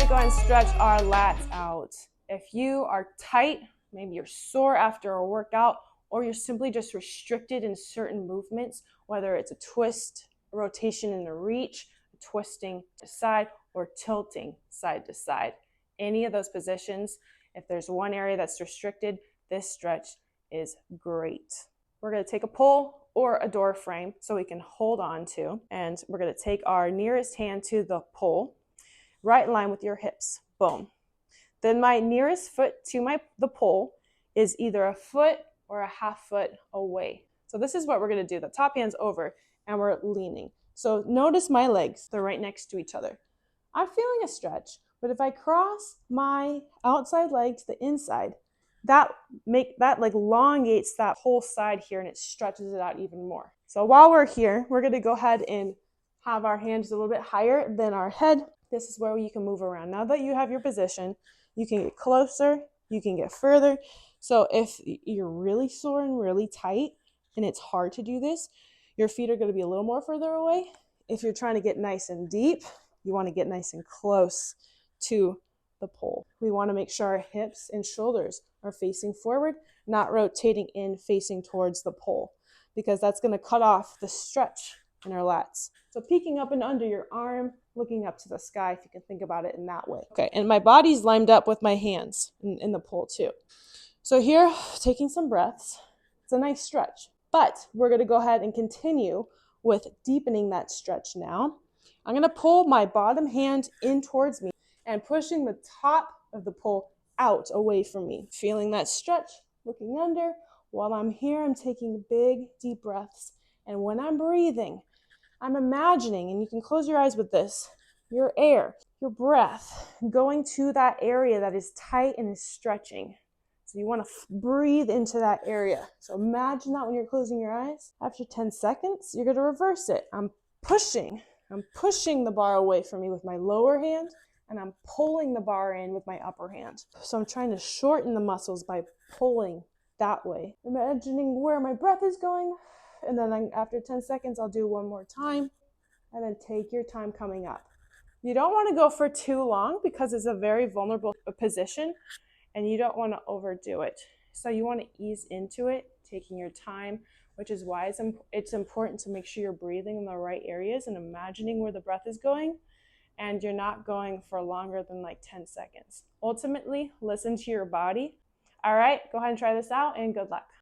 to go ahead and stretch our lats out. If you are tight, maybe you're sore after a workout, or you're simply just restricted in certain movements, whether it's a twist, a rotation in the reach, twisting to side, or tilting side to side. Any of those positions, if there's one area that's restricted, this stretch is great. We're going to take a pole or a door frame so we can hold on to, and we're going to take our nearest hand to the pole, right in line with your hips. Boom. Then my nearest foot to the pole is either a foot or a half foot away. So this is what we're going to do. The top hand's over and we're leaning. So notice my legs, they're right next to each other. I'm feeling a stretch, but if I cross my outside leg to the inside, that like elongates that whole side here and it stretches it out even more. So while we're here, we're going to go ahead and have our hands a little bit higher than our head. This is where you can move around. Now that you have your position, you can get closer, you can get further. So if you're really sore and really tight and it's hard to do this, your feet are going to be a little more further away. If you're trying to get nice and deep, you want to get nice and close to the pole. We want to make sure our hips and shoulders are facing forward, not rotating in facing towards the pole, because that's going to cut off the stretch in our lats. So peeking up and under your arm, looking up to the sky, if you can think about it in that way. Okay, and my body's lined up with my hands in the pole too. So here, taking some breaths. It's a nice stretch, but we're going to go ahead and continue with deepening that stretch now. I'm going to pull my bottom hand in towards me and pushing the top of the pole out away from me. Feeling that stretch, looking under. While I'm here, I'm taking big, deep breaths. And when I'm breathing, I'm imagining, and you can close your eyes with this, your air, your breath going to that area that is tight and is stretching. So you want to breathe into that area. So imagine that when you're closing your eyes. After 10 seconds, you're going to reverse it. I'm pushing the bar away from me with my lower hand, and I'm pulling the bar in with my upper hand. So I'm trying to shorten the muscles by pulling that way. Imagining where my breath is going, and then after 10 seconds, I'll do one more time, and then take your time coming up. You don't want to go for too long because it's a very vulnerable position, and you don't want to overdo it. So you want to ease into it, taking your time, which is why it's important to make sure you're breathing in the right areas and imagining where the breath is going, and you're not going for longer than like 10 seconds. Ultimately, listen to your body. All right, go ahead and try this out, and good luck.